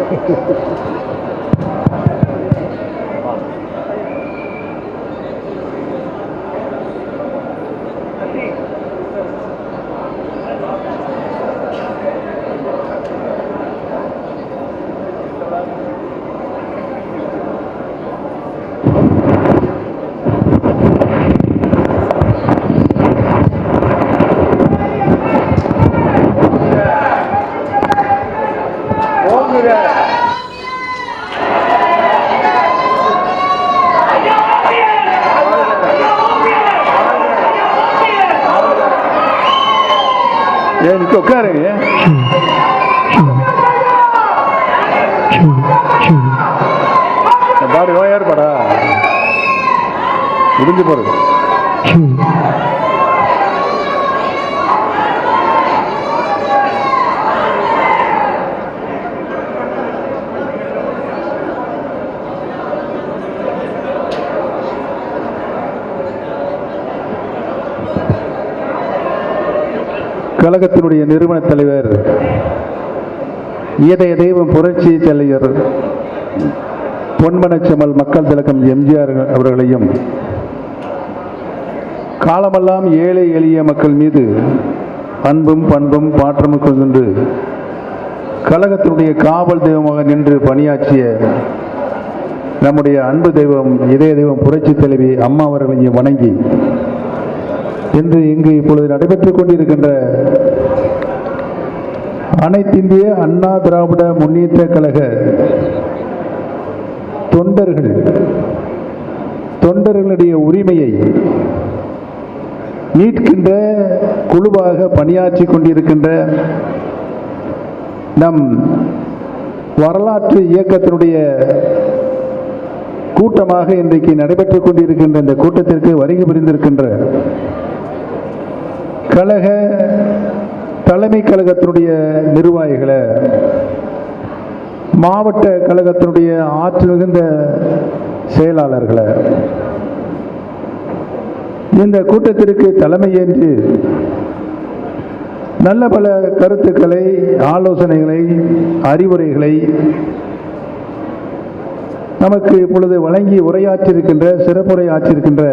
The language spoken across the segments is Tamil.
எனக்கு உட்காருங்க. பாரு யார் பாடா முடிஞ்சு போறது. கழகத்தினுடைய நிறுவன தலைவர் இதய தெய்வம் புரட்சி தலைவர் பொன்மனச்செம்மல் மக்கள் திலகம் எம்ஜிஆர் அவர்களையும் காலமெல்லாம் ஏழை எளிய மக்கள் மீது அன்பும் பண்பும் பாற்றமும் கொண்டு கழகத்தினுடைய காவல் தெய்வமாக நின்று பணியாற்றிய நம்முடைய அன்பு தெய்வம் இதய தெய்வம் புரட்சி தலைவி அம்மா அவர்களையும் வணங்கி இன்று இங்கு இப்பொழுது நடைபெற்றுக் கொண்டிருக்கின்ற அனைத்திந்திய அண்ணா திராவிட முன்னேற்ற கழக தொண்டர்களுடைய உரிமையை மீட்கின்ற குழுவாக பணியாற்றி கொண்டிருக்கின்ற நம் வரலாற்று இயக்கத்தினுடைய கூட்டமாக இன்றைக்கு நடைபெற்றுக் கொண்டிருக்கின்ற இந்த கூட்டத்திற்கு வருகை புரிந்திருக்கின்ற கழக தலைமை கழகத்தினுடைய நிர்வாகிகளை, மாவட்ட கழகத்தினுடைய ஆற்றல் மிகுந்த செயலாளர்களை, இந்த கூட்டத்திற்கு தலைமை ஏற்று நல்ல பல கருத்துக்களை, ஆலோசனைகளை, அறிவுரைகளை நமக்கு இப்பொழுது வழங்கி உரையாற்றியிருக்கின்ற சிறப்புரை ஆற்றியிருக்கின்ற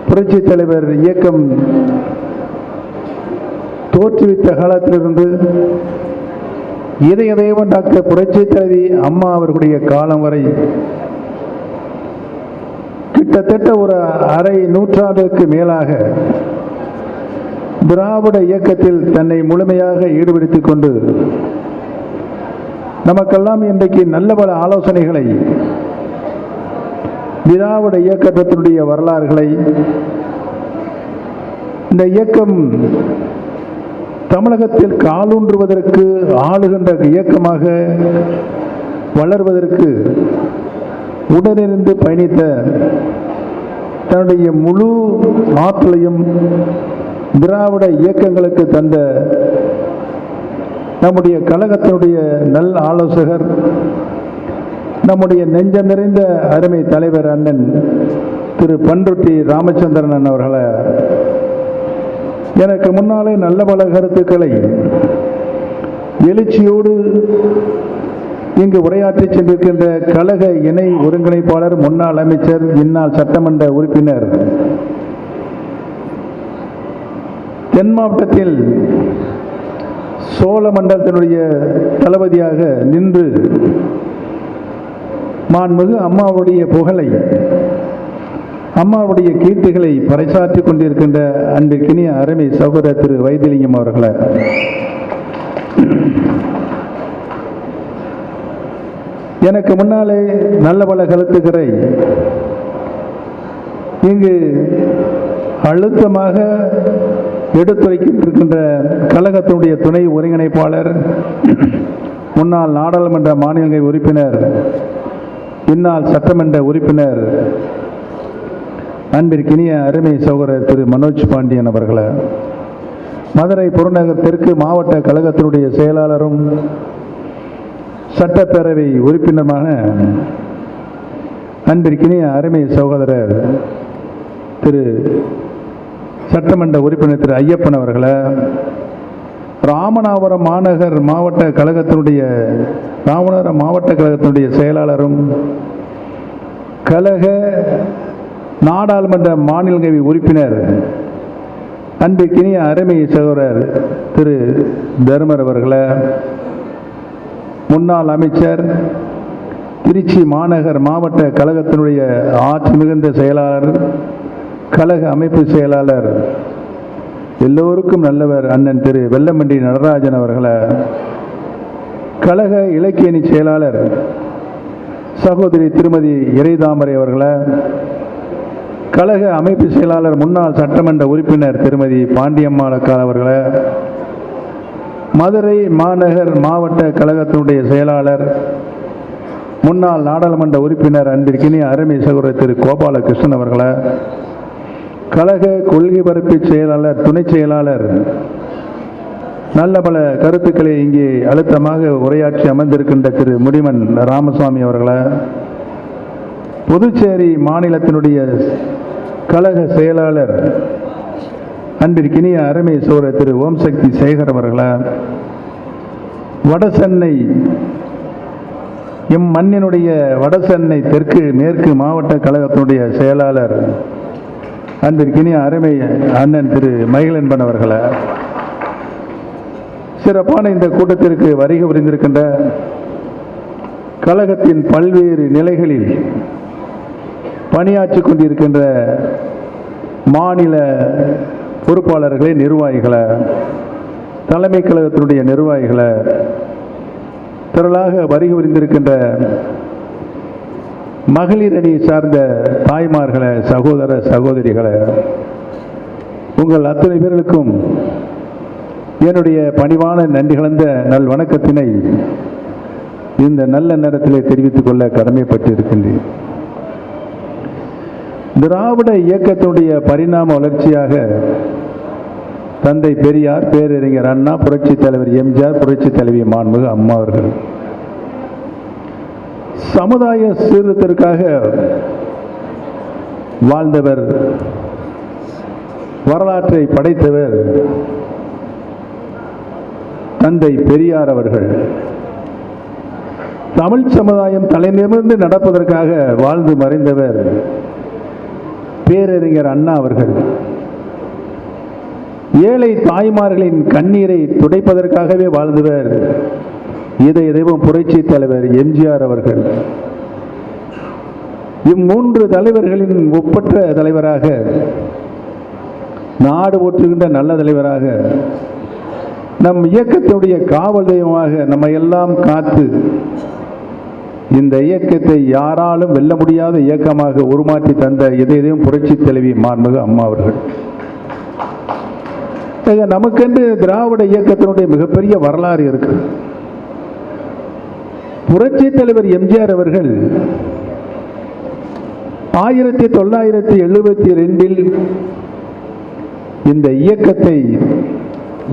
புரட்சி தலைவர் இயக்கம் தோற்றுவித்த காலத்திலிருந்து இதய தெய்வம் டாக்டர் புரட்சி தலைவி அம்மா அவர்களுடைய காலம் வரை கிட்டத்தட்ட ஒரு அரை நூற்றாண்டுக்கு மேலாக திராவிட இயக்கத்தில் தன்னை முழுமையாக ஈடுபடுத்திக் கொண்டு நமக்கெல்லாம் இன்றைக்கு நல்ல பல ஆலோசனைகளை, திராவிட இயக்கத்தினுடைய வரலாறுகளை, இந்த இயக்கம் தமிழகத்தில் காலூன்றுவதற்கு, ஆளுகின்ற இயக்கமாக வளர்வதற்கு உடனிருந்து பயணித்த தன்னுடைய முழு ஆற்றலையும் திராவிட இயக்கங்களுக்கு தந்த நம்முடைய கழகத்தினுடைய நல் ஆலோசகர், நம்முடைய நெஞ்சம் நிறைந்த அருமை தலைவர் அண்ணன் திரு பண்ருட்டி ராமச்சந்திரன் அவர்களை எனக்கு முன்னாலே நல்ல பல கருத்துக்களை எழுச்சியோடு இங்கு உரையாற்றி சென்றிருக்கின்ற கழக இணை ஒருங்கிணைப்பாளர், முன்னாள் அமைச்சர், இந்நாள் சட்டமன்ற உறுப்பினர், தென் மாவட்டத்தில் சோழ மண்டலத்தினுடைய தளபதியாக நின்று மாண்புமிகு அம்மாவுடைய புகழை, அம்மாவுடைய கீர்த்திகளை பறைசாற்றிக் கொண்டிருக்கின்ற அன்பிற்கினிய அருமை சகோதரர் திரு வைத்திலிங்கம் அவர்களை எனக்கு முன்னாலே நல்ல பல கருத்துக்களை இங்கு அழுத்தமாக எடுத்துரைக்கின்ற கழகத்தினுடைய துணை ஒருங்கிணைப்பாளர், முன்னாள் நாடாளுமன்ற மாநில உறுப்பினர், இந்நாள் சட்டமன்ற உறுப்பினர், அன்பிற்கினிய அருமை சகோதரர் திரு மனோஜ் பாண்டியன் அவர்களை, மதுரை புறநகர் தெற்கு மாவட்ட கழகத்தினுடைய செயலாளரும் சட்டப்பேரவை உறுப்பினருமான அன்பிற்கினிய அருமை சகோதரர் திரு சட்டமன்ற உறுப்பினர் திரு ஐயப்பன் அவர்களை, ராமநாதபுரம் மாவட்ட கழகத்தினுடைய செயலாளரும் கழக நாடாளுமன்ற மாநிலங்களவை உறுப்பினர் அன்பிற்கினிய அருமை சகோதரர் திரு தர்மர் அவர்களை, முன்னாள் அமைச்சர், திருச்சி மாநகர் மாவட்ட கழகத்தினுடைய ஆட்சி மிகுந்த செயலாளர், கழக அமைப்பு செயலாளர், எல்லோருக்கும் நல்லவர் அண்ணன் திரு வெல்லமண்டி நடராஜன் அவர்களை, கழக இலக்கியணி செயலாளர் சகோதரி திருமதி இறைதாமரை அவர்களை, கழக அமைப்பு செயலாளர் முன்னாள் சட்டமன்ற உறுப்பினர் திருமதி பாண்டியம்மாள் அக்காள் அவர்களை, மதுரை மாநகர் மாவட்ட கழகத்தினுடைய செயலாளர் முன்னாள் நாடாளுமன்ற உறுப்பினர் அன்பிற்கினிய அருமை சகோதரர் திரு கோபாலகிருஷ்ணன் அவர்களை, கழக கொள்கை பரப்பு செயலாளர் துணை செயலாளர் நல்ல பல கருத்துக்களை இங்கே அழுத்தமாக உரையாற்றி அமர்ந்திருக்கின்ற திரு முடிமன் ராமசாமி அவர்களை, புதுச்சேரி மாநிலத்தினுடைய கழக செயலாளர் அன்பிற்கினிய அருமை சகோதரர் திரு ஓம் சக்தி சேகர் அவர்களை, வடசென்னை மண்ணினுடைய வடசென்னை தெற்கு மேற்கு மாவட்ட கழகத்தினுடைய செயலாளர் அன்பிற்கினிய அருமை அண்ணன் திரு மகிழன்பன் அவர்களை, சிறப்பான இந்த கூட்டத்திற்கு வருகை புரிந்திருக்கின்ற கழகத்தின் பல்வேறு நிலைகளில் பணியாற்றி கொண்டிருக்கின்ற மாநில பொறுப்பாளர்களை, நிர்வாகிகளை, தலைமை கழகத்தினுடைய நிர்வாகிகளை, திரளாக வருகை புரிந்திருக்கின்ற மகளிர் அணி சார்ந்த தாய்மார்களை, சகோதர சகோதரிகளை, உங்கள் அத்தனை பேர்களுக்கும் என்னுடைய பணிவான நன்றி கலந்த நல் வணக்கத்தினை இந்த நல்ல நேரத்திலே தெரிவித்துக் கொள்ள கடமைப்பட்டிருக்கின்றேன். திராவிட இயக்கத்தினுடைய பரிணாம வளர்ச்சியாக தந்தை பெரியார், பேரறிஞர் அண்ணா, புரட்சி தலைவர் எம்ஜிஆர், புரட்சி தலைவி மாண்புமிகு அம்மா அவர்கள் சமுதாய சீர்திருத்தத்திற்காக வாழ்ந்தவர், வரலாற்றை படைத்தவர் தந்தை பெரியார் அவர்கள். தமிழ் சமுதாயம் தலைநிமிர்ந்து நடப்பதற்காக வாழ்ந்து மறைந்தவர் பேரறிஞர் அண்ணா அவர்கள். ஏழை தாய்மார்களின் கண்ணீரை துடைப்பதற்காகவே வாழ்ந்தவர் இதய தெய்வம் புரட்சி தலைவர் எம்ஜிஆர் அவர்கள். இம்மூன்று தலைவர்களின் ஒப்பற்ற தலைவராக, நாடு போற்றுகின்ற நல்ல தலைவராக, நம் இயக்கத்தினுடைய காவல் தெய்வமாக நம்ம எல்லாம் காத்து இந்த இயக்கத்தை யாராலும் வெல்ல முடியாத இயக்கமாக உருமாற்றி தந்த இதய தெய்வம் புரட்சி தலைவி மாண்புமிகு அம்மா அவர்கள். நமக்கென்று திராவிட இயக்கத்தினுடைய மிகப்பெரிய வரலாறு இருக்கு. புரட்சி தலைவர் எம்ஜிஆர் அவர்கள் 1972 இந்த இயக்கத்தை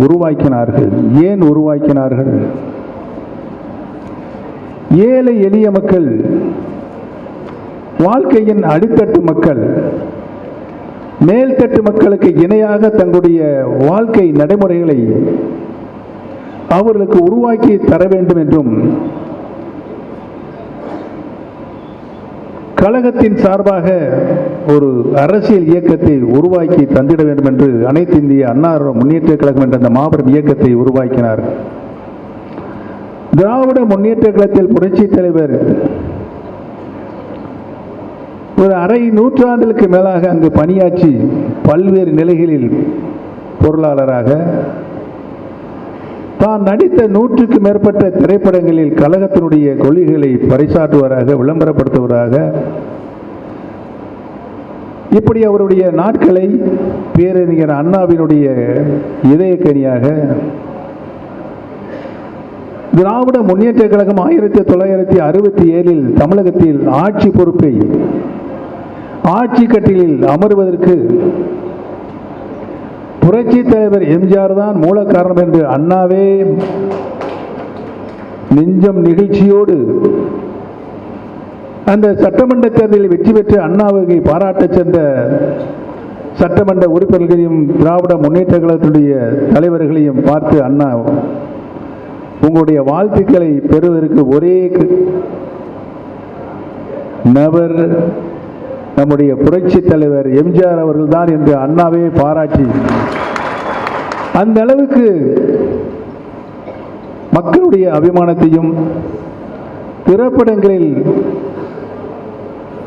உருவாக்கினார்கள். ஏன் உருவாக்கினார்கள்? ஏழை எளிய மக்கள், வாழ்க்கையின் அடித்தட்டு மக்கள், மேல்தட்டு மக்களுக்கு இணையாக தங்களுடைய வாழ்க்கை நடைமுறைகளை அவர்களுக்கு உருவாக்கி தர வேண்டும் என்றும், கழகத்தின் சார்பாக ஒரு அரசியல் இயக்கத்தை உருவாக்கி தந்திட வேண்டும் என்று அனைத்து இந்திய அண்ணா முன்னேற்ற கழகம் என்ற அந்த மாபெரும் இயக்கத்தை உருவாக்கினார். திராவிட முன்னேற்ற கழகத்தில் புரட்சி தலைவர் ஒரு அரை நூற்றாண்டுக்கு மேலாக அங்கு பணியாற்றி பல்வேறு நிலைகளில் பொருளாளராக, தான் நடித்த 100க்கு மேற்பட்ட திரைப்படங்களில் கழகத்தினுடைய கொள்கைகளை பறைசாற்றுவராக, விளம்பரப்படுத்துவராக, இப்படி அவருடைய நாட்களை பேரறிஞர் அண்ணாவினுடைய இதயக்கனியாக திராவிட முன்னேற்ற கழகம் 1967 தமிழகத்தில் ஆட்சி பொறுப்பை, ஆட்சி கட்டிலில் அமர்வதற்கு புரட்சி தலைவர் எம்ஜிஆர் தான் மூல காரணம் என்று அண்ணாவே நெஞ்சம் நிகழ்ச்சியோடு அந்த சட்டமன்ற தேர்தலில் வெற்றி பெற்று அண்ணாவை பாராட்ட சென்ற சட்டமன்ற உறுப்பினர்களையும் திராவிட முன்னேற்ற கழகத்தினுடைய தலைவர்களையும் பார்த்து, அண்ணா, உங்களுடைய வாழ்த்துக்களை பெறுவதற்கு ஒரே நபர் நம்முடைய புரட்சி தலைவர் எம்ஜிஆர் அவர்கள்தான் என்று அண்ணாவே பாராட்டி, அந்த அளவுக்கு மக்களுடைய அபிமானத்தையும் திரைப்படங்களில்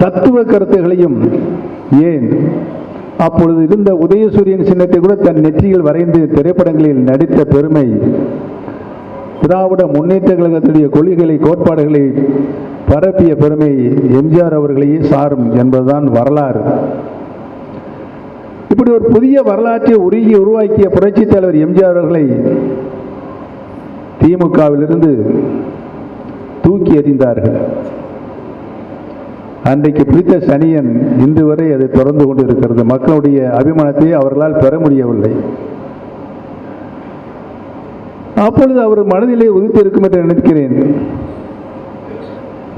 தத்துவ கருத்துகளையும், ஏன் அப்பொழுது இருந்த உதயசூரியன் சின்னத்தை கூட தன் நெற்றியில் வரைந்து திரைப்படங்களில் நடித்த பெருமை திராவிட முன்னேற்ற கழகத்துடைய கொள்கைகளை, கோட்பாடுகளை பரப்பிய பெருமை எம்ஜிஆர் அவர்களையே சாரும் என்பதுதான் வரலாறு. இப்படி ஒரு புதிய வரலாற்றை உருவாக்கிய புரட்சி தலைவர் எம்ஜிஆர் அவர்களை திமுகவிலிருந்து தூக்கி எறிந்தார்கள். அன்றைக்கு பிடித்த சனியன் இன்று வரை அதை தொடர்ந்து கொண்டிருக்கிறது. மக்களுடைய அபிமானத்தை அவர்களால் பெற முடியவில்லை. அப்பொழுது அவர் மனதிலே உதித்திருக்கும் என்று நினைக்கிறேன்.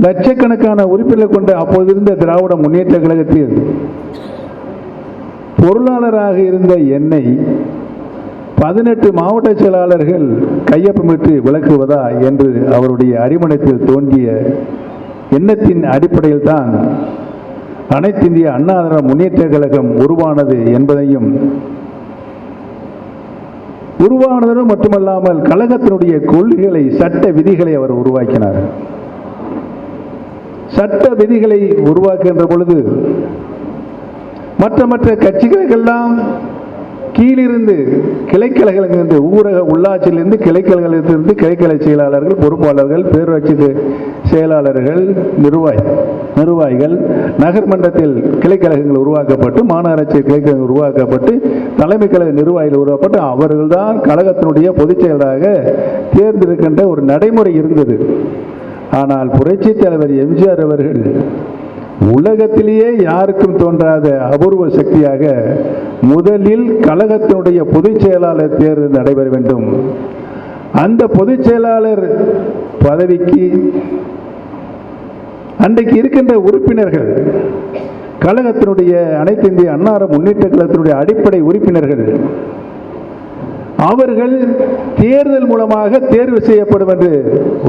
லட்சக்கணக்கான உறுப்பினர்கள் கொண்ட அப்பொழுது இருந்த திராவிட முன்னேற்ற கழகத்தில் பொருளாளராக இருந்த என்னை 18 மாவட்ட செயலாளர்கள் கையொப்பமிட்டு விளக்குவதா என்று அவருடைய அடிமனத்தில் தோன்றிய எண்ணத்தின் அடிப்படையில் தான் அனைத்து இந்திய அண்ணா திராவிட முன்னேற்ற கழகம் உருவானது என்பதையும், உருவானது மட்டுமல்லாமல் கழகத்தினுடைய கொள்கைகளை, சட்ட விதிகளை அவர் உருவாக்கினார். சட்ட விதிகளை உருவாக்குகின்ற பொழுது மற்ற கட்சிகளுக்கெல்லாம் கீழிருந்து கிளைக்கழகங்களிலிருந்து, ஊரக உள்ளாட்சியிலிருந்து கிளைக்கழகத்திலிருந்து கிளைக்கழக செயலாளர்கள், பொறுப்பாளர்கள், பேரூராட்சி செயலாளர்கள், நிர்வாகிகள், நகர்மன்றத்தில் கிளைக்கழகங்கள் உருவாக்கப்பட்டு, மாநகராட்சி கிளைக்கழகங்கள் உருவாக்கப்பட்டு, தலைமை கழக நிர்வாகிகள் உருவாக்கப்பட்டு, அவர்கள்தான் கழகத்தினுடைய பொதுச் செயலராக தேர்ந்தெடுக்கின்ற ஒரு நடைமுறை இருந்தது. ஆனால் புரட்சி தலைவர் எம்ஜிஆர் அவர்கள் உலகத்திலேயே யாருக்கும் தோன்றாத அபூர்வ சக்தியாக முதலில் கழகத்தினுடைய பொதுச் செயலாளர் தேர்தல் நடைபெற வேண்டும். அந்த பொதுச் செயலாளர் பதவிக்கு அன்றைக்கு இருக்கின்ற உறுப்பினர்கள், கழகத்தினுடைய அனைத்து இந்திய அண்ணா முன்னேற்ற கழகத்தினுடைய அடிப்படை உறுப்பினர்கள், அவர்கள் தேர்தல் மூலமாக தேர்வு செய்யப்படும் என்று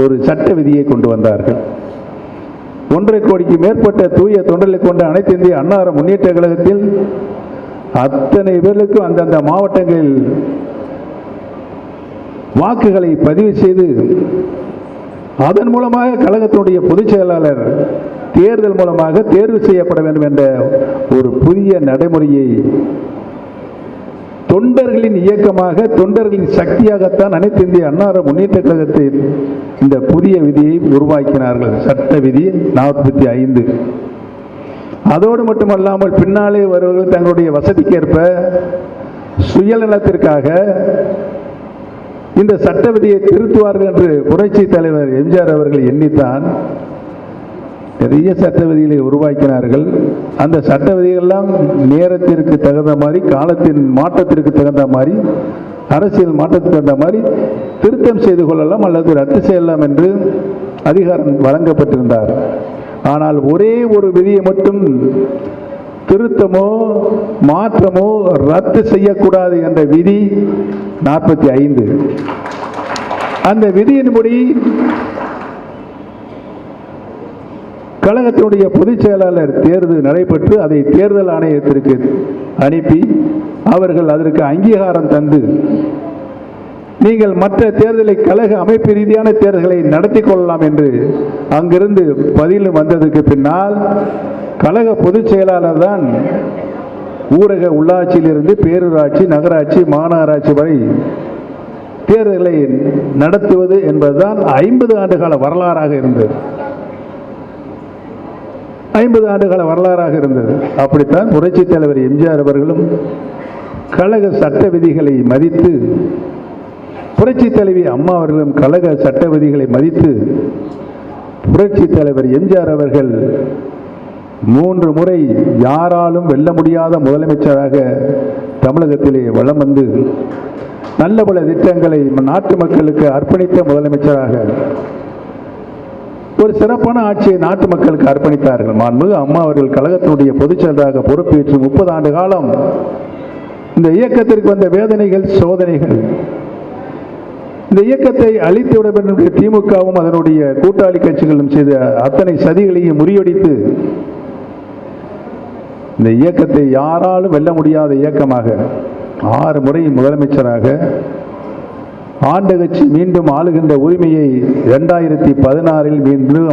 ஒரு சட்ட விதியை கொண்டு வந்தார்கள். 1.5 கோடிக்கு மேற்பட்ட தூய தொண்டர்களை கொண்ட அனைத்து இந்திய அண்ணா முன்னேற்ற கழகத்தில் அத்தனை பேர்களுக்கும் அந்தந்த மாவட்டங்களில் வாக்குகளை பதிவு செய்து, அதன் மூலமாக கழகத்தினுடைய பொதுச் செயலாளர் தேர்தல் மூலமாக தேர்வு செய்யப்பட வேண்டும் என்ற ஒரு புதிய நடைமுறையை தொண்டர்களின் இயக்கமாக, தொண்டர்களின் சக்தியாகத்தான் அனைத்து இந்திய அண்ணா முன்னேற்ற கழகத்தில் இந்த புதிய விதியை உருவாக்கினார்கள். சட்ட விதி 45. அதோடு மட்டுமல்லாமல் பின்னாலே வருவர்கள் தங்களுடைய வசதிக்கேற்ப சுயநலத்திற்காக இந்த சட்ட விதியை திருத்துவார்கள் என்று புரட்சி தலைவர் எம்ஜிஆர் அவர்கள் எண்ணித்தான் பெரிய சட்ட விதிகளை உருவாக்கினார்கள். அந்த சட்ட விதிகளெல்லாம் நேரத்திற்கு தகுந்த மாதிரி, காலத்தின் மாற்றத்திற்கு தகுந்த மாதிரி, அரசியல் மாற்றத்துக்கு தகுந்த மாதிரி திருத்தம் செய்து கொள்ளலாம் அல்லது ரத்து செய்யலாம் என்று அதிகாரம் வழங்கப்பட்டிருந்தார். ஆனால் ஒரே ஒரு விதியை மட்டும் திருத்தமோ மாற்றமோ ரத்து செய்யக்கூடாது என்ற விதி 45. அந்த விதியின்படி கழகத்தினுடைய பொதுச் செயலாளர் தேர்தல் நடைபெற்று அதை தேர்தல் ஆணையத்திற்கு அனுப்பி அவர்கள் அதற்கு அங்கீகாரம் தந்து, நீங்கள் மற்ற தேர்தலை கழக அமைப்பு ரீதியான தேர்தல்களை நடத்தி கொள்ளலாம் என்று அங்கிருந்து பதில் வந்ததற்கு பின்னால் கழக பொதுச் செயலாளர் தான் ஊரக உள்ளாட்சியிலிருந்து பேரூராட்சி, நகராட்சி, மாநகராட்சி வரை தேர்தல்களை நடத்துவது என்பதுதான் 50 ஆண்டுகால வரலாறாக இருந்தது. 50 ஆண்டுகால வரலாறாக இருந்தது. அப்படித்தான் புரட்சி தலைவர் எம்ஜிஆர் அவர்களும் கழக சட்ட விதிகளை மதித்து, புரட்சி தலைவி அம்மா அவர்களும் கழக சட்ட விதிகளை மதித்து, புரட்சி தலைவர் எம்ஜிஆர் அவர்கள் 3 முறை யாராலும் வெல்ல முடியாத முதலமைச்சராக தமிழகத்திலே வலம் வந்து நல்ல பல திட்டங்களை நாட்டு மக்களுக்கு அர்ப்பணித்த முதலமைச்சராக ஒரு சிறப்பான ஆட்சியை நாட்டு மக்களுக்கு அர்ப்பணித்தார்கள். மாண்புமிகு அம்மா அவர்கள் கழகத்தினுடைய பொதுச் செயலராக பொறுப்பேற்று 30 ஆண்டு காலம் இந்த இயக்கத்திற்கு வந்த வேதனைகள், சோதனைகள், இந்த இயக்கத்தை அழித்துவிட வேண்டும் என்று திமுகவும் அதனுடைய கூட்டாளி கட்சிகளும் செய்த அத்தனை சதிகளையும் முறியடித்து இந்த இயக்கத்தை யாராலும் வெல்ல முடியாத இயக்கமாக 6 முறை முதலமைச்சராக ஆண்ட கட்சி மீண்டும் ஆளுகின்ற உரிமையை 2016 மீண்டும்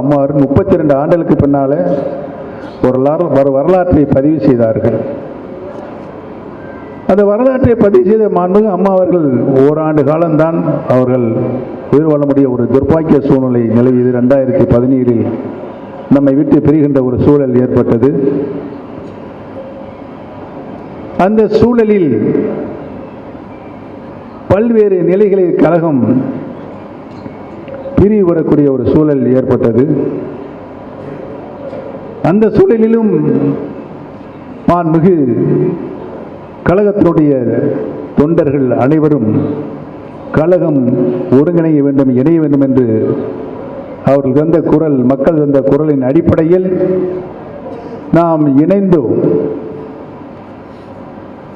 அம்மாவர் 32 ஆண்டுகளுக்கு பின்னால ஒரு வரலாற்றை பதிவு செய்தார்கள். அந்த வரலாற்றை பதிவு செய்த மாண்புமிகு அம்மா அவர்கள் ஓராண்டு காலம்தான் அவர்கள் உயிர் வாழ முடிய ஒரு துர்பாக்கிய சூழ்நிலை நிலவியது. 2017 நம்மை விட்டு பிரிகின்ற ஒரு சூழல் ஏற்பட்டது. அந்த சூழலில் பல்வேறு நிலைகளில் கழகம் பிரிவுபடக்கூடிய ஒரு சூழல் ஏற்பட்டது. அந்த சூழலிலும் மாண்புமிகு கழகத்தினுடைய தொண்டர்கள் அனைவரும் கழகம் ஒருங்கிணைய வேண்டும், இணைய வேண்டும் என்று அவர்கள் தந்த குரல், மக்கள் தந்த குரலின் அடிப்படையில் நாம் இணைந்தோம்.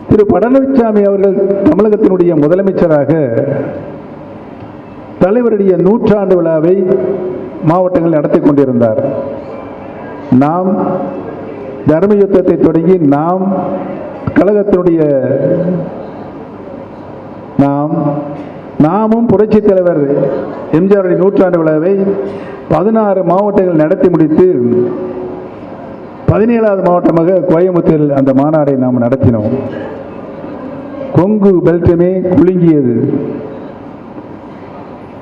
திரு பழனிசாமி அவர்கள் தமிழகத்தினுடைய முதலமைச்சராக தலைவருடைய 100ஆண்டு விழாவை மாவட்டங்கள் நடத்தி கொண்டிருந்தார். நாம் தர்ம யுத்தத்தை தொடங்கி கழகத்தினுடைய நாமும் புரட்சி தலைவர் எம்ஜிஆருடைய 100ஆண்டு விழாவை 16 மாவட்டங்கள் நடத்தி முடித்து 17வது மாவட்டமாக கோயம்புத்தூரில் அந்த மாநாடை நாம் நடத்தினோம். கொங்கு பெல்ட்டுமே குலுங்கியது.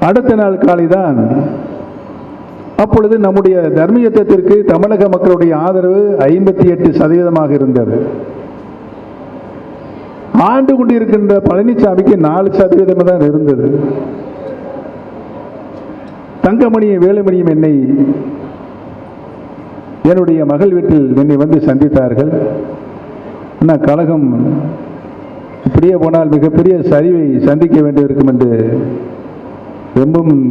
அடுத்த நாள் காலைதான் அப்பொழுது நம்முடைய தர்ம யுத்தத்திற்கு தமிழக மக்களுடைய ஆதரவு 58% இருந்தது. ஆண்டு கொண்டிருக்கின்ற பழனிசாமிக்கு 4% தான் இருந்தது. தங்கமணியும் வேலுமணியும் என்னுடைய மகள் வீட்டில் என்னை வந்து சந்தித்தார்கள். ஆனால் கழகம் இப்படியே போனால் மிகப்பெரிய சரிவை சந்திக்க வேண்டியிருக்கும் என்று ரொம்பவும்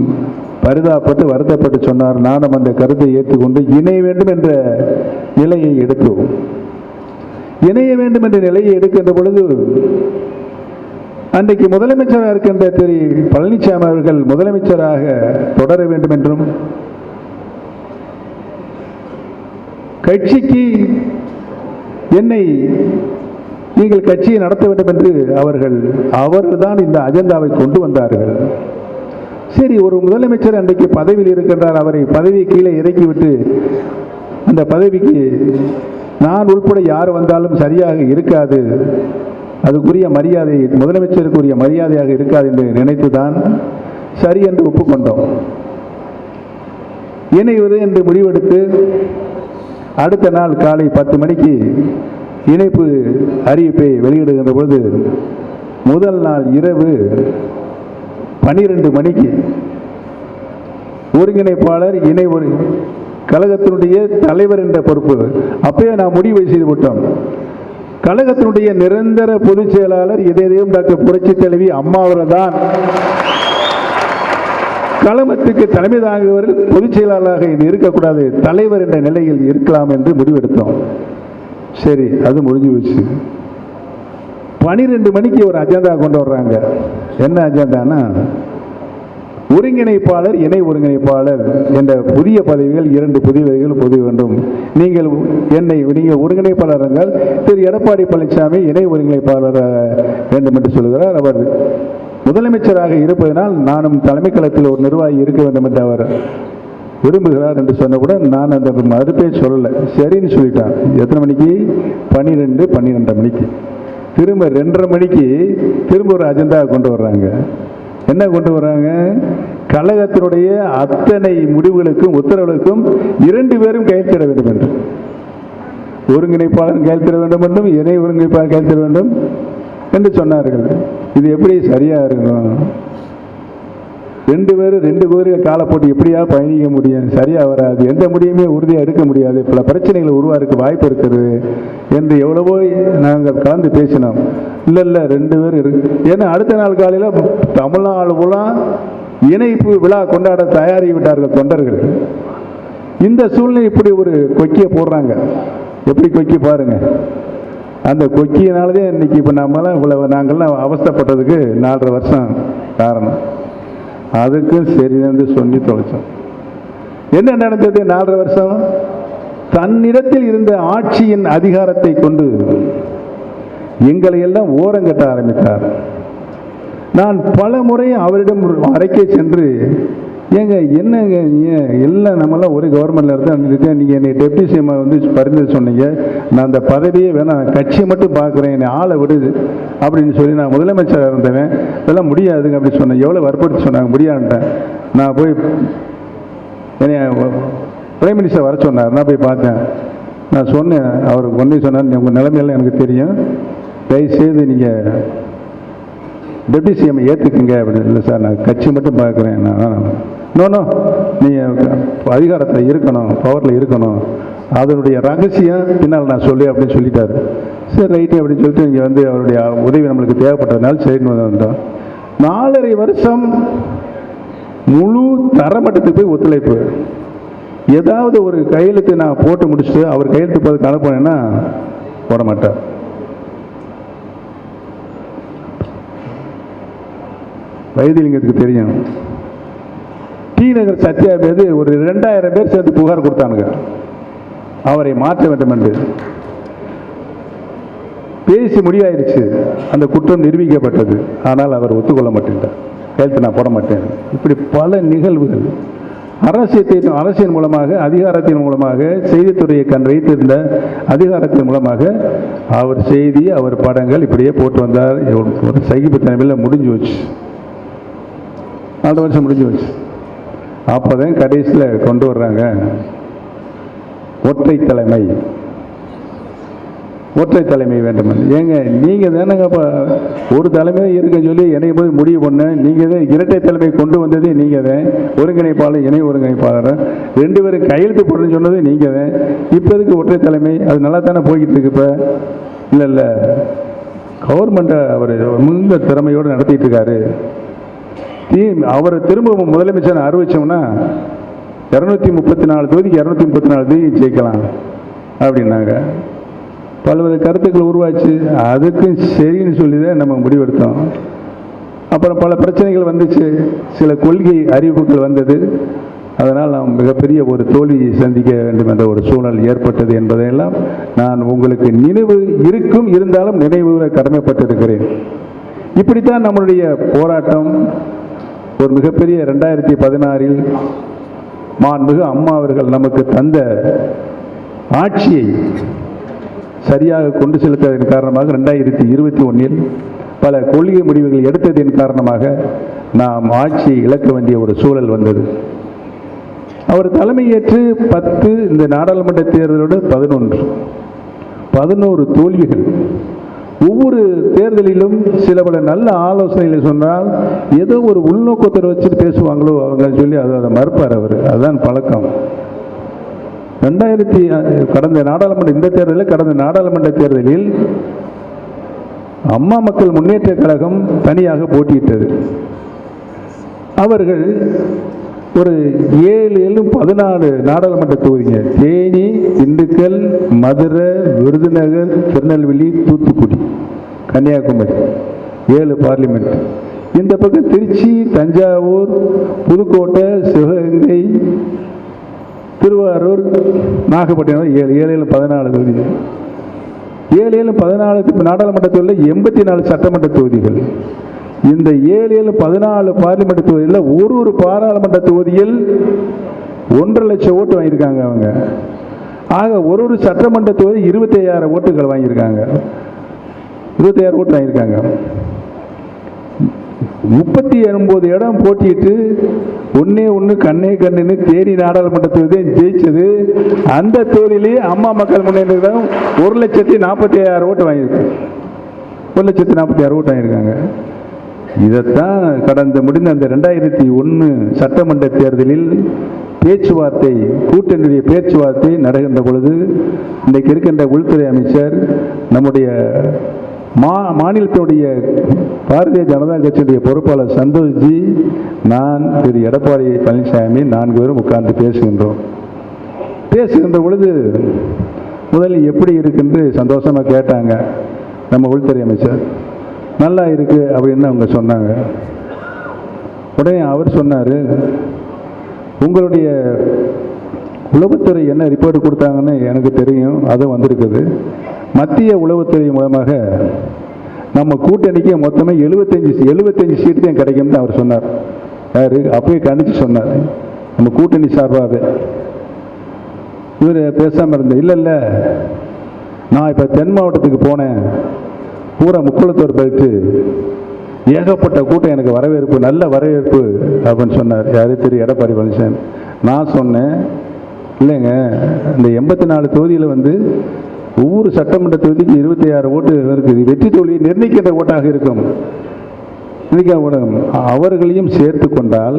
பரிதாபப்பட்டு வருத்தப்பட்டு சொன்னார். நானும் அந்த கருத்தை ஏற்றுக்கொண்டு இணைய வேண்டும் என்ற நிலையை எடுத்தோம். இணைய வேண்டும் என்ற நிலையை எடுக்கின்ற பொழுது அன்றைக்கு முதலமைச்சராக இருக்கின்ற திரு பழனிசாமி அவர்கள் முதலமைச்சராக தொடர வேண்டும் என்றும் கட்சிக்கு என்னை நீங்கள் கட்சியை நடத்த வேண்டும் என்று அவர்கள்தான் இந்த அஜெண்டாவை கொண்டு வந்தார்கள். சரி, ஒரு முதலமைச்சர் அன்றைக்கு பதவியில் இருக்கின்றார், அவரை பதவியை கீழே இறக்கிவிட்டு அந்த பதவிக்கு நான் உள்பட யார் வந்தாலும் சரியாக இருக்காது, அதுக்குரிய மரியாதை முதலமைச்சருக்குரிய மரியாதையாக இருக்காது என்று நினைத்துதான் சரி என்று ஒப்புக்கொண்டோம். இணைவது என்று முடிவெடுத்து அடுத்த நாள் காலை 10 மணிக்கு இணைப்பு அறிவிப்பை வெளியிடுகின்ற பொழுது முதல் நாள் இரவு 12 மணிக்கு ஒருங்கிணைப்பாளர் கழகத்தினுடைய தலைவர் என்ற பொறுப்பு அப்பயே நான் முடிவை செய்து விட்டோம். கழகத்தினுடைய நிரந்தர பொதுச் செயலாளர் இதயம் டாக்டர் புரட்சி தலைவி அம்மா அவர்கள் தான் கழகத்துக்கு தலைமை தாங்குவர்கள் பொதுச் செயலாளராக இருக்கக்கூடாது, தலைவர் என்ற நிலையில் இருக்கலாம் என்று முடிவெடுத்தோம். சரி, அது முடிஞ்சு போச்சு. 12 மணிக்கு ஒரு அஜெண்டா கொண்டு வர்றாங்க. என்ன அஜெண்டானா, ஒருங்கிணைப்பாளர் இணை ஒருங்கிணைப்பாளர் என்ற புதிய பதவிகள் 2 பதவிகள் பொதிய வேண்டும். நீங்கள் ஒருங்கிணைப்பாளர் என்றால் திரு எடப்பாடி பழனிசாமி இணை ஒருங்கிணைப்பாளர் வேண்டும் என்று சொல்கிறார். அவர் முதலமைச்சராக இருப்பதனால் நானும் தலைமை கழகத்தில் ஒரு நிர்வாகி இருக்க வேண்டும் என்று அவர் விரும்புகிறார் என்று சொன்னவுடன் நான் அந்த மறுப்பே சொல்லலை, சரின்னு சொல்லிட்டான். எத்தனை மணிக்கு? 12 மணிக்கு. திரும்ப 2:30 மணிக்கு திரும்ப ஒரு அஜெண்டா கொண்டு வர்றாங்க. என்ன கொண்டு வர்றாங்க? கழகத்தினுடைய அத்தனை முடிவுகளுக்கும் உத்தரவுகளுக்கும் 2 பேரும் கையெழுத்திட வேண்டும் என்று, ஒருங்கிணைப்பாளர் கையெழுத்திட வேண்டும் என்றும் இணை ஒருங்கிணைப்பாளர் கையெழுத்திட வேண்டும் என்று சொன்னார்கள். இது எப்படி சரியா இருக்கும்? 2 பேரும் 2 குதிரைகள் காலை போட்டு எப்படியா பயணிக்க முடியும்? சரியா வராது, எந்த முடியுமே உறுதியாக எடுக்க முடியாது, பல பிரச்சனைகள் உருவாக்க வாய்ப்பு இருக்கிறது என்று எவ்வளவோ நாங்கள் கலந்து பேசினோம். இல்லை 2 பேர் இருக்கு. ஏன்னா அடுத்த நாள் காலையில் தமிழ்நாடு ஃபுல்லாக இணைப்பு விழா கொண்டாட தயாரி விட்டார்கள் தொண்டர்கள். இந்த சூழ்நிலை இப்படி ஒரு கொக்கியை போடுறாங்க. எப்படி கொக்கி பாருங்க. அந்த கொக்கியினாலதே இன்னைக்கு இப்போ நம்மளாம் இவ்வளவு நாங்கள்லாம் அவஸ்தைப்பட்டதுக்கு 4.5 வருஷம் காரணம். அதுக்கும் சரின்னு சொல்லி தொலைச்சோம். என்ன நடந்தது? 4.5 வருஷம் தன்னிடத்தில் இருந்த ஆட்சியின் அதிகாரத்தை கொண்டு எங்களை எல்லாம் ஓரங்கட்ட ஆரம்பித்தார். நான் பல முறை அவரிடம் அறைக்கே சென்று, ஏங்க என்னங்க எல்லாம் நம்மளாம் ஒரு கவர்மெண்ட்ல இருக்கேன், நீங்கள் என்னை டெப்டி சிஎம் வந்து பரிந்து சொன்னீங்க, நான் அந்த பதவியே வேணாம், கட்சியை மட்டும் பார்க்குறேன், என்னை ஆளை விடுது அப்படின்னு சொல்லி நான் முதலமைச்சராக இருந்தேன், இதெல்லாம் முடியாதுங்க அப்படின்னு சொன்னேன். எவ்வளோ வற்புறுத்தி சொன்னாங்க, முடியாதுன்ட்டேன். நான் போய் என்னை பிரைம் மினிஸ்டர் வர சொன்னார். நான் போய் பார்த்தேன். நான் சொன்னேன், அவருக்கு ஒன்றே சொன்னார், உங்கள் நிலைமையெல்லாம் எனக்கு தெரியும், தயவுசெய்து நீங்கள் டெப்டி சிஎம் ஏற்றுக்குங்க அப்படின்னு. இல்லை சார், நான் கட்சி மட்டும் பார்க்குறேன். நோ நீங்கள் அதிகாரத்தில் இருக்கணும், பவரில் இருக்கணும், அதனுடைய ரகசியம் பின்னால் நான் சொல்லி அப்படின்னு சொல்லிட்டாரு. சரி ரைட்டு அப்படின்னு சொல்லிட்டு இங்கே வந்து அவருடைய உதவி நம்மளுக்கு தேவைப்பட்டதுனால சரின்னு வந்தோம். 4.5 வருஷம் முழு தரமட்டத்துக்கு போய் ஒத்துழைப்பு. ஏதாவது ஒரு கையெழுத்து நான் போட்டு முடிச்சுட்டு அவர் கையெழுத்து போதுக்கு அனுப்பினேன்னா போட மாட்டார். வைத்தியலிங்கத்துக்கு தெரியும், டி நகர் சத்யா மீது ஒரு 2000 பேர் சேர்த்து புகார் கொடுத்தானுங்க அவரை மாற்ற வேண்டும் என்று. பேசி முடிவாயிருச்சு, அந்த குற்றம் நிரூபிக்கப்பட்டது. ஆனால் அவர் ஒத்துக்கொள்ள மாட்டேன்றார், கையெழுத்து நான் போட மாட்டேன். இப்படி பல நிகழ்வுகள் அரசியல் மூலமாக, அதிகாரத்தின் மூலமாக, செய்தித்துறையை கண் வைத்திருந்த அதிகாரத்தின் மூலமாக அவர் செய்தி, அவர் படங்கள் இப்படியே போட்டு வந்தார். ஒரு சகிப்புத்தன்மையில் முடிஞ்சு வச்சு 4 வருஷம் முடிஞ்சு வச்சு. அப்போதான் கடைசியில் கொண்டு வர்றாங்க ஒற்றை தலைமை வேண்டும். ஏங்க நீங்கள் தானேங்க இப்போ ஒரு தலைமை இருக்குன்னு சொல்லி என்னை போய் முடிவு பண்ண, நீங்கள் தான் இரட்டை தலைமை கொண்டு வந்ததே நீங்கள் தான், ஒருங்கிணைப்பாளர் இணை ஒருங்கிணைப்பாளர் 2 பேரும் கையெழுத்து போடுறேன்னு சொன்னது நீங்கள் தான். இப்போ எதுக்கு ஒற்றை தலைமை? அது நல்லா தானே போய்கிட்டு இருக்கு. இப்போ இல்லை கவர்மெண்ட்டை அவர் மிகுந்த திறமையோடு நடத்திட்டு இருக்காரு. அவர் திரும்ப முதலமைச்சர் அறிவிச்சோம்னா 234 தொகுதிக்கு 234 தொகுதி ஜெயிக்கலாம் அப்படின்னாங்க. பல்வேறு கருத்துக்கள் உருவாச்சு. அதுக்கும் சரின்னு சொல்லி தான் நம்ம முடிவெடுத்தோம். அப்புறம் பல பிரச்சனைகள் வந்துச்சு, சில கொள்கை அறிவிப்புகள் வந்தது. அதனால் நாம் மிகப்பெரிய ஒரு தோல்வியை சந்திக்க வேண்டும் என்ற ஒரு சூழல் ஏற்பட்டது என்பதையெல்லாம் நான் உங்களுக்கு நினைவு இருந்தாலும் நினைவுற கடமைப்பட்டிருக்கிறேன். இப்படித்தான் நம்மளுடைய போராட்டம் ஒரு மிகப்பெரிய 2016 மாண்புமிகு அம்மா அவர்கள் நமக்கு தந்த ஆட்சியை சரியாக கொண்டு செலுத்ததன் காரணமாக 2021 பல கொள்கை முடிவுகள் எடுத்ததின் காரணமாக நாம் ஆட்சியை இழக்க வேண்டிய ஒரு சூழல் வந்தது. அவர் தலைமையேற்று 10 இந்த நாடாளுமன்ற தேர்தலோடு 11 தோல்விகள். ஒவ்வொரு தேர்தலிலும் சில பல நல்ல ஆலோசனைகளை சொன்னால் ஏதோ ஒரு உள்நோக்கத்தை வச்சுட்டு பேசுவாங்களோ அவங்க சொல்லி அதை மறுப்பார் அவர். அதுதான் பழக்கம். கடந்த நாடாளுமன்ற தேர்தலில் அம்மா மக்கள் முன்னேற்ற கழகம் தனியாக போட்டியிட்டது. அவர்கள் ஒரு 7-14 நாடாளுமன்ற தொகுதிங்க, தேனி, திண்டுக்கல், மதுரை, விருதுநகர், திருநெல்வேலி, தூத்துக்குடி, கன்னியாகுமரி 7 பார்லிமெண்ட். இந்த பக்கம் திருச்சி, தஞ்சாவூர், புதுக்கோட்டை, சிவகங்கை, திருவாரூர், நாகப்பட்டினம் 7-14 தொகுதிகள். 7-14 நாடாளுமன்ற தொகுதியில் 84 சட்டமன்ற தொகுதிகள். இந்த 7-14 பார்லிமெண்ட் தொகுதியில் ஒரு பாராளுமன்ற தொகுதியில் 1.5 லட்சம் ஓட்டு வாங்கியிருக்காங்க அவங்க. ஆக ஒரு சட்டமன்ற தொகுதி 25,000 ஓட்டுகள் வாங்கியிருக்காங்க. 25,000 ஓட்டு வாங்கியிருக்காங்க. 39 இடம் போட்டிட்டு ஒன்று கண்ணுன்னு தேனி நாடாளுமன்ற தொகுதியை ஜெயிச்சது. அந்த தொகுதியிலேயே அம்மா மக்கள் முன்னேற்ற 1,40,40,000 ஓட்டு வாங்கியிருக்கு. 1,40,40,000 ஓட்டு வாங்கியிருக்காங்க. இதைத்தான் முடிந்த அந்த 2001 சட்டமன்ற தேர்தலில் கூட்டணியுடைய பேச்சுவார்த்தை நடக்கின்ற பொழுது இன்றைக்கு இருக்கின்ற உள்துறை அமைச்சர், நம்முடைய மாநிலத்தினுடைய பாரதிய ஜனதா கட்சியுடைய பொறுப்பாளர் சந்தோஷ்ஜி, நான் திரு எடப்பாடி பழனிசாமி 4 பேரும் உட்கார்ந்து பேசுகின்ற பொழுது முதலில் எப்படி இருக்குன்னு சந்தோஷமாக கேட்டாங்க நம்ம உள்துறை அமைச்சர். நல்லா இருக்கு அப்படின்னு அவங்க சொன்னாங்க. உடனே அவர் சொன்னார், உங்களுடைய உளவுத்துறை என்ன ரிப்போர்ட் கொடுத்தாங்கன்னு எனக்கு தெரியும், அதுவும் வந்திருக்குது. மத்திய உளவுத்துறை மூலமாக நம்ம கூட்டணிக்கு மொத்தமே 75 சீட்டு தான் கிடைக்கும்னு அவர் சொன்னார். யாரு அப்பயே கணிச்சு சொன்னார், நம்ம கூட்டணி சார்பாகவே. இவர் பேசாமல் இருந்த, இல்லை நான் இப்போ தென் மாவட்டத்துக்கு போனேன், பூரா முக்குளத்தூர் பெல்ட்டு, ஏகப்பட்ட கூட்டம், எனக்கு வரவேற்பு, நல்ல வரவேற்பு அப்படின்னு சொன்னார். யாரு? திரு எடப்பாடி பழனிசாமி. நான் சொன்னேன், இல்லைங்க, இந்த 84 தொகுதியில் ஒவ்வொரு சட்டமன்ற தொகுதிக்கு 26 ஓட்டு இருக்குது. வெற்றி தோல்வியை நிர்ணயிக்கின்ற ஓட்டாக இருக்கும். அவர்களையும் சேர்த்து கொண்டால்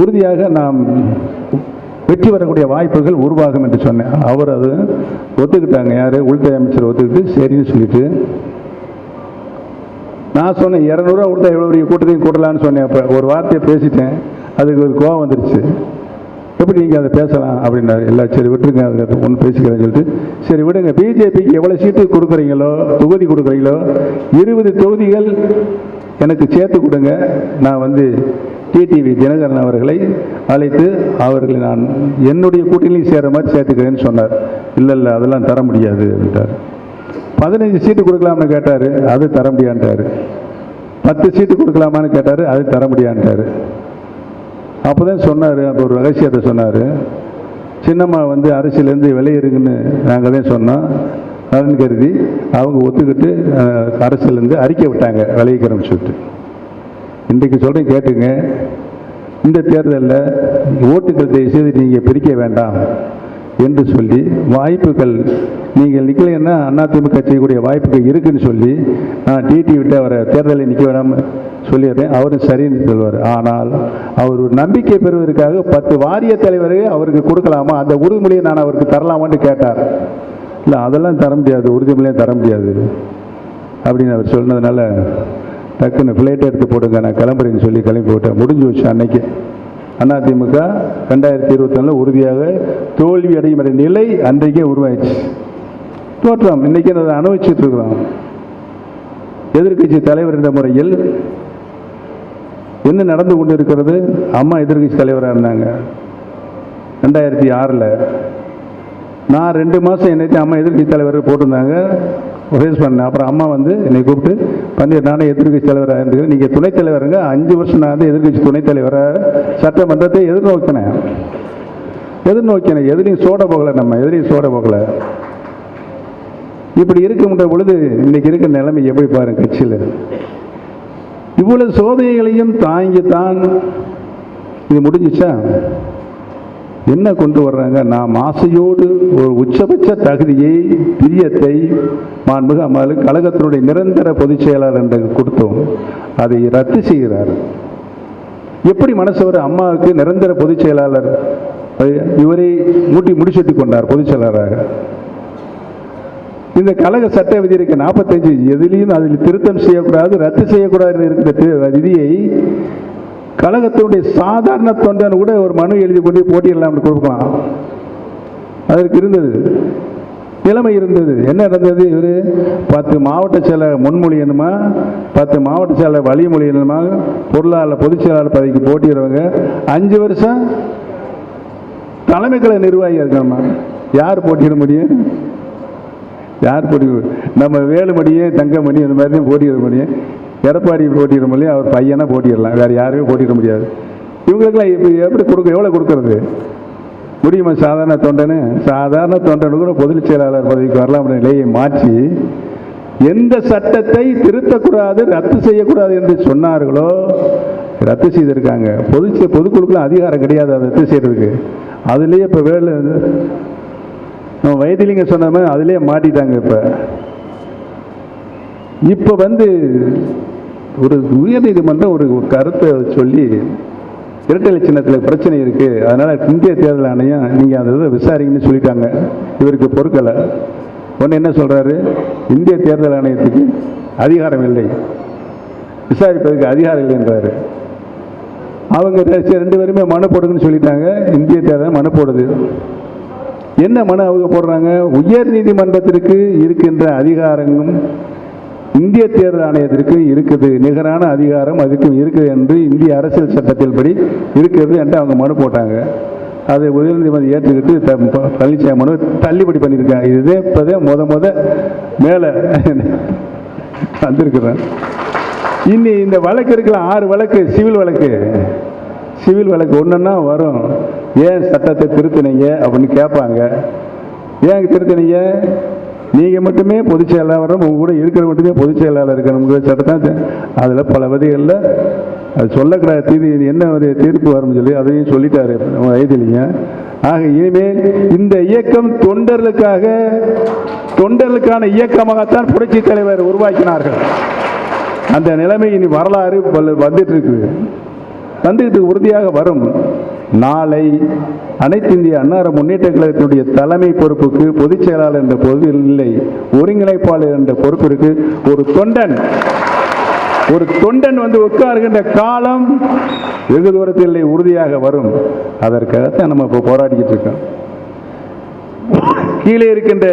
உறுதியாக நாம் வெற்றி வரக்கூடிய வாய்ப்புகள் உருவாகும் என்று சொன்னேன். அவர் அது ஒத்துக்கிட்டாங்க. யார்? உள்துறை அமைச்சர் ஒத்துக்கிட்டு சரின்னு சொல்லிட்டு, நான் சொன்னேன் 200 ரூபா கொடுத்தா எவ்வளோ பெரிய கூட்டத்தையும் கூட்டலான்னு சொன்னேன். அப்போ ஒரு வார்த்தையை பேசிட்டேன், அதுக்கு ஒரு கோவம் வந்துருச்சு. எப்படி நீங்கள் அதை பேசலாம் அப்படின்னாரு. எல்லாம் சரி விட்டுருங்க, அது ஒன்று பேசிக்கிறேன்னு சொல்லிட்டு, சரி விடுங்க, பிஜேபிக்கு எவ்வளோ சீட்டு கொடுக்குறீங்களோ, தொகுதி கொடுக்குறீங்களோ, 20 தொகுதிகள் எனக்கு சேர்த்து கொடுங்க. நான் டிடிவி தினகரன் அவர்களை அழைத்து அவர்களை நான் என்னுடைய கூட்டணியில் சேர மாதிரி சேர்த்துக்கிறேன்னு சொன்னார். இல்லை அதெல்லாம் தர முடியாது அப்படின்ட்டார். 15 சீட்டு கொடுக்கலாம்னு கேட்டார், அது தர முடியான்ட்டார். 10 சீட்டு கொடுக்கலாமான்னு கேட்டார், அது தர முடியான்ட்டார். அப்போ தான் சொன்னார், அப்போ ஒரு ரகசியத்தை சொன்னார். சின்னம்மா அரசியலேருந்து விளையிருக்குன்னு நாங்கள் தான் சொன்னோம். அதன் கருதி அவங்க ஒத்துக்கிட்டு அரசியலேருந்து அறிக்கை விட்டாங்க, விளைவிக்கிறோம்னு சொல்லிட்டு. இன்றைக்கு சொல்கிறேன் கேட்டுங்க, இந்த தேர்தலில் ஓட்டுகள் செய்து நீங்கள் பிரிக்க வேண்டாம் என்று சொல்லி வாய்ப்புகள் நீங்கள் நிற்கலைன்னா அதிமுக செய்யக்கூடிய வாய்ப்புகள் இருக்குன்னு சொல்லி நான் டிடி விட்டு அவரை தேர்தலில் நிற்க வேண்டாம்னு சொல்லிடுறேன். அவரும் சரின்னு சொல்வார். ஆனால் அவர் ஒரு நம்பிக்கை பெறுவதற்காக 10 வாரிய தலைவரை அவருக்கு கொடுக்கலாமா, அந்த உறுதிமொழியை நான் அவருக்கு தரலாமான்னு கேட்டார். இல்லை அதெல்லாம் தர முடியாது, உறுதிமொழியாக தர முடியாது அப்படின்னு அவர் சொன்னதுனால டக்குன்னு ஃப்ளைட் எடுத்து போடுங்க, நான் கிளம்புறேன்னு சொல்லி கிளம்பி போட்டேன். முடிஞ்சு வச்சு அன்னைக்கு அதிமுக 2024 உறுதியாக தோல்வி அடையும் நிலை அன்றைக்கே உருவாயிடுச்சு. தோற்றம் இன்னைக்கு அதை அனுபவிச்சுட்டு இருக்கிறோம். எதிர்கட்சி தலைவர் என்ற முறையில் என்ன நடந்து கொண்டு இருக்கிறது? அம்மா எதிர்கட்சி தலைவராக இருந்தாங்க 2006. நான் 2 மாதம் என்னைக்கு அம்மா எதிர்கட்சி தலைவர் போட்டிருந்தாங்க, ஃபேஸ் பண்ணேன். அப்புறம் அம்மா என்னை கூப்பிட்டு பன்னீர், நானே எதிர்கட்சி தலைவராக இருந்துக்கிறேன், நீங்கள் துணைத் தலைவருங்க. 5 வருஷம் நான் எதிர்கட்சி துணைத் தலைவராக சட்டமன்றத்தை எதிர்நோக்கினேன். எதிலையும் சோட போகலை, நம்ம எதிலையும் சோட போகலை. இப்படி இருக்குன்ற பொழுது இன்னைக்கு இருக்கிற நிலைமை எப்படி பாருங்க. கட்சியில் இவ்வளவு சோதனைகளையும் தாங்கித்தான் இது முடிஞ்சிச்சா? என்ன கொண்டு வர்றாங்க? நாம் ஆசையோடு ஒரு உச்சபட்ச தகுதியை, பிரியத்தை மாண்புமிகு அம்மாவுக்கு கழகத்தினுடைய நிரந்தர பொதுச் செயலாளர் என்று கொடுத்தோம். அதை ரத்து செய்கிறார். எப்படி மனசு வர? அம்மாவுக்கு நிரந்தர பொதுச் செயலாளர் இவரை முடிசூட்டி கொண்டார் பொதுச் செயலாளராக. இந்த கழக சட்ட விதி இருக்க 45 எதிலையும் அதில் திருத்தம் செய்யக்கூடாது, ரத்து செய்யக்கூடாது இருக்கிற விதியை கழகத்தினுடைய சாதாரண தொண்டன் கூட ஒரு மனு எழுதி கொண்டு போட்டியிடலாம் கொடுக்கலாம். அதற்கு இருந்தது நிலைமை இருந்தது. என்ன நடந்தது? இவர் 10 மாவட்ட செயலர் முன்மொழியணுமா, 10 மாவட்ட செயலர் வழிமொழியணுமா, பொருளாளர் பொதுச் செயலாளர் பதவிக்கு போட்டிடுறவங்க 5 வருஷம் தலைமை கழக நிர்வாகியாக இருக்கணுமா? யார் போட்டியிட முடியும்? யார் போட்டி? நம்ம வேலுமணியே தங்கமணி அந்த மாதிரி தான் போட்டியிட முடியும். எடப்பாடி போட்டியிட முடியும், அவர் பையனா போட்டிடலாம், வேறு யாருமே போட்டியிட முடியாது. இவங்களுக்கெல்லாம் இப்போ எப்படி கொடுக்க, எவ்வளோ கொடுக்கறது முடியுமா? சாதாரண தொண்டனு கூட பொதுச் செயலாளர் பதவிக்கு வரலாம் நிலையை மாற்றி எந்த சட்டத்தை திருத்தக்கூடாது, ரத்து செய்யக்கூடாது என்று சொன்னார்களோ ரத்து செய்திருக்காங்க. பொதுக்குழுக்கெல்லாம் அதிகாரம் கிடையாது அதை ரத்து செய்யறதுக்கு. அதுலேயே இப்போ நம்ம வைத்திலிங்க சொன்ன மாதிரி அதுலேயே மாட்டிட்டாங்க. இப்போ ஒரு உயர்நீதிமன்றம் ஒரு கருத்தை சொல்லி இரட்டை சின்னத்தில் பிரச்சனை இருக்கு, அதனால இந்திய தேர்தல் ஆணையம் நீங்க அதை விசாரிங்கன்னு சொல்லிட்டாங்க. இவருக்கு பொறுக்கலை. ஒன்று என்ன சொல்கிறாரு, இந்திய தேர்தல் ஆணையத்துக்கு அதிகாரம் இல்லை, விசாரிப்பதற்கு அதிகாரம் இல்லைன்றாரு. அவங்க ரெண்டு பேருமே மனு போடுங்கன்னு சொல்லிட்டாங்க. இந்திய தேர்தல் மனு போடுது. என்ன மனு அவங்க போடுறாங்க, உயர் நீதிமன்றத்திற்கு இருக்கின்ற அதிகாரங்களும் இந்திய தேர்தல் ஆணையத்திற்கு இருக்குது, நிகரான அதிகாரம் அதுக்கு இருக்குது என்று இந்திய அரசியல் சட்டத்தில் படி இருக்கிறது என்று அவங்க மனு போட்டாங்க. அதை உயர்நீதிமன்றம் ஏற்றுக்கிட்டு பழனிசாமி மனு தள்ளுபடி பண்ணியிருக்காங்க. இதுதே இப்போதான் முத மேலே வந்திருக்கிறேன். இன்னி இந்த வழக்கு இருக்கலாம், 6 வழக்கு சிவில் வழக்கு ஒன்றுன்னா வரும். ஏன் சட்டத்தை திருத்தினீங்க அப்படின்னு கேட்பாங்க. ஏன் திருத்தினீங்க, நீங்கள் மட்டுமே பொதுச் செயலாளரும் உங்க கூட இருக்கிற மட்டுமே பொதுச் செயலாளர் இருக்கணும் சட்டத்தை. அதில் பல வகைகளில் அது சொல்லக்கூடாது, என்ன ஒரு தீர்ப்பு வரும்னு சொல்லி அதையும் சொல்லிட்டாரு வயதிலிங்க. ஆக இனிமேல் இந்த இயக்கம் தொண்டர்களுக்கான இயக்கமாகத்தான் புரட்சி தலைவர் உருவாக்கினார்கள். அந்த நிலைமை இனி வரலாறு வந்துட்டு உறுதியாக வரும். நாளை அனைத்து இந்திய அண்ணா முன்னேற்ற கழகத்தினுடைய தலைமை பொறுப்புக்கு பொதுச் செயலாளர் என்ற பொறுப்பு இல்லை, ஒருங்கிணைப்பாளர் என்ற பொறுப்பிற்கு ஒரு தொண்டன் வந்து உட்காருகின்ற காலம் வெகு தூரத்தில் உறுதியாக வரும். அதற்காகத்தான் நம்ம இப்போ போராடிக்கிட்டு இருக்கோம். கீழே இருக்கின்ற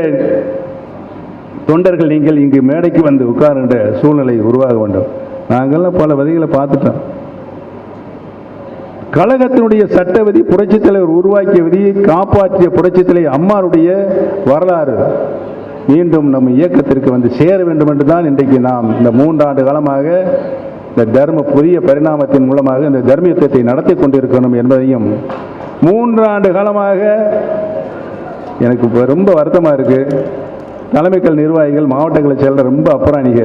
தொண்டர்கள் நீங்கள் இங்கு மேடைக்கு வந்து உட்காருகின்ற சூழ்நிலை உருவாக வேண்டும். நாங்கள்லாம் பல வழிகளை பார்த்துட்டோம். கழகத்தினுடைய சட்ட விதி, புரட்சித் தலைவர் உருவாக்கிய விதியை காப்பாற்றிய புரட்சித் தலைவர் அம்மாருடைய வரலாறு மீண்டும் நம் இயக்கத்திற்கு வந்து சேர வேண்டும் என்று தான் இன்றைக்கு நாம் இந்த 3 ஆண்டு காலமாக இந்த புதிய பரிணாமத்தின் மூலமாக இந்த தர்ம யுத்தத்தை நடத்தி கொண்டிருக்கணும் என்பதையும் 3 ஆண்டு காலமாக எனக்கு ரொம்ப வருத்தமாக இருக்குது. தலைமைக்கல் நிர்வாகிகள், மாவட்டங்களை செயலர் ரொம்ப அப்புறாணிக,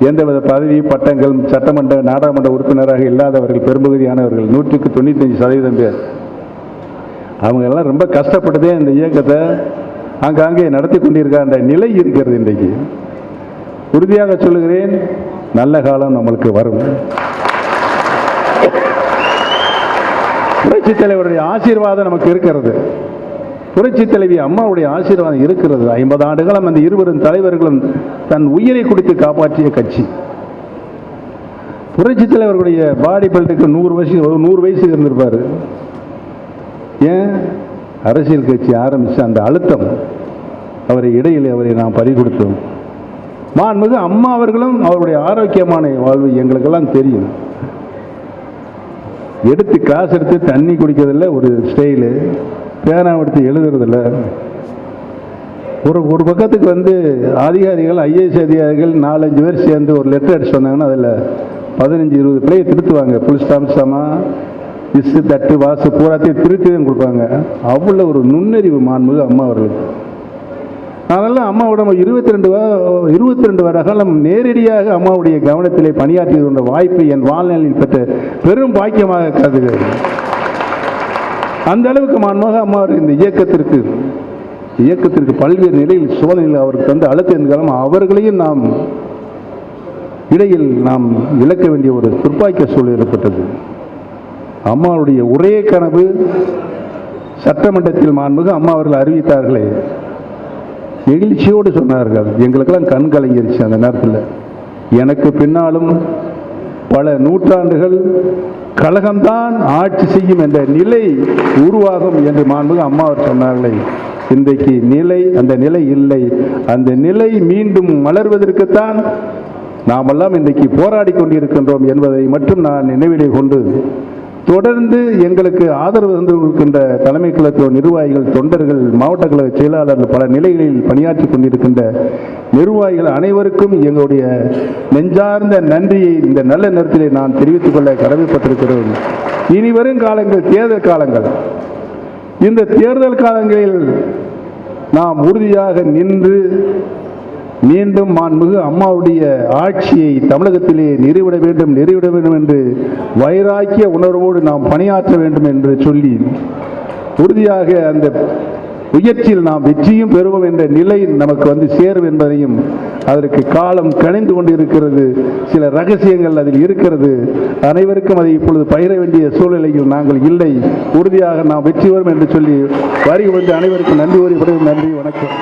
எந்தவித பதவி பட்டங்கள், சட்டமன்ற நாடாளுமன்ற உறுப்பினராக இல்லாதவர்கள் பெரும்பகுதியானவர்கள், 195% பேர். அவங்க எல்லாம் ரொம்ப கஷ்டப்பட்டதே இந்த இயக்கத்தை ஆங்காங்கே நடத்தி கொண்டிருக்கின்ற நிலை இருக்கிறது. இன்றைக்கு உறுதியாக சொல்லுகிறேன், நல்ல காலம் நம்மளுக்கு வரும். புரட்சி தலைவருடைய ஆசீர்வாதம் நமக்கு இருக்கிறது. புரட்சி தலைவி அம்மாவுடைய ஆசீர்வாதம் இருக்கிறது. 50 ஆண்டுகளும் அந்த இருவரும் தலைவர்களும் தன் உயிரை கொடுத்து காப்பாற்றிய கட்சி. புரட்சி தலைவர்களுடைய பாடி பெல்ட்டுக்கு 100 வயசு இருந்திருப்பாரு. ஏன், அரசியல் கட்சி ஆரம்பிச்ச அந்த அழுத்தம் அவரை நாம் பறி கொடுத்தோம். மாண்புமிகு அம்மா அவர்களும் அவருடைய ஆரோக்கியமான வாழ்வு எங்களுக்கெல்லாம் தெரியும். எடுத்து காசு எடுத்து தண்ணி குடிக்கிறதில்ல ஒரு ஸ்டைலு, பேனா எடுத்து எழுதுறதில்ல. ஒரு பக்கத்துக்கு வந்து அதிகாரிகள், ஐஏஎஸ் அதிகாரிகள் 4-5 பேர் சேர்ந்து ஒரு லெட்டர் அடிச்சு வந்தாங்கன்னா அதில் 15-20 பிள்ளையை திருத்துவாங்க. புல் ஸ்டாம்ஸாமா இஸ்ஸு தட்டு வாசு பூராத்தையும் திருத்தி தான் கொடுப்பாங்க. அவ்வளோ ஒரு நுண்ணறிவு மாண்புமிகு அம்மா அவர்களுக்கு. அதனால அம்மாவோட 22 வருட காலம் நேரடியாக அம்மாவுடைய கவனத்திலே பணியாற்றிய வாய்ப்பை என் வாழ்நாளில் பெற்ற பெரும் பாக்கியமாக கருதுகிறது. அந்த அளவுக்கு மாண்புமிகு அம்மா இந்த இயக்கத்திற்கு பல்வேறு நிலையில் சோதனையில் அவருக்கு தந்த அழுத்தத்தின் காலம் அவர்களையும் இடையில் நாம் இழக்க வேண்டிய ஒரு துர்ப்பாக்கிய சூழல் ஏற்பட்டது. அம்மாவுடைய ஒரே கனவு சட்டமன்றத்தில் மாண்புமிகு அம்மா அவர்கள் அறிவித்தார்களே, நெகிழ்ச்சியோடு சொன்னார்கள். எங்களுக்கெல்லாம் கண் கலங்கிருச்சு அந்த நேரத்தில். எனக்கு பின்னாலும் பல நூற்றாண்டுகள் கழகம்தான் ஆட்சி செய்யும் என்ற நிலை உருவாகும் என்று மாண்புமிகு அம்மா அவர் சொன்னார்களே, இன்றைக்கு அந்த நிலை இல்லை. அந்த நிலை மீண்டும் மலர்வதற்குத்தான் நாமெல்லாம் இன்றைக்கு போராடி கொண்டிருக்கின்றோம் என்பதை மட்டும் நான் நினைவிலே கொண்டு, தொடர்ந்து எங்களுக்கு ஆதரவு தந்து இருக்கின்ற தலைமை கழக நிர்வாகிகள், தொண்டர்கள், மாவட்ட கழக செயலாளர்கள், பல நிலைகளில் பணியாற்றி கொண்டிருக்கின்ற நிர்வாகிகள் அனைவருக்கும் எங்களுடைய நெஞ்சார்ந்த நன்றியை இந்த நல்ல நேரத்திலே நான் தெரிவித்துக் கொள்ள கடமைப்பட்டிருக்கிறோம். இனி வரும் காலங்கள் தேர்தல் காலங்கள். இந்த தேர்தல் காலங்களில் நாம் உறுதியாக நின்று மீண்டும் மாண்புமிகு அம்மாவுடைய ஆட்சியை தமிழகத்திலே நிறுவிட வேண்டும் என்று வைராக்கிய உணர்வோடு நாம் பணியாற்ற வேண்டும் என்று சொல்லி உறுதியாக அந்த முயற்சியில் நாம் வெற்றியும் பெறுவோம் என்ற நிலை நமக்கு வந்து சேரும் என்பதையும், அதற்கு காலம் கணிந்து கொண்டிருக்கிறது, சில ரகசியங்கள் அதில் இருக்கிறது, அனைவருக்கும் அதை இப்பொழுது பகிர வேண்டிய சூழ்நிலையில் நாங்கள் இல்லை, உறுதியாக நாம் வெற்றி பெறும் என்று சொல்லி வருகை வந்து அனைவருக்கும் நன்றி கூறி, நன்றி, வணக்கம்.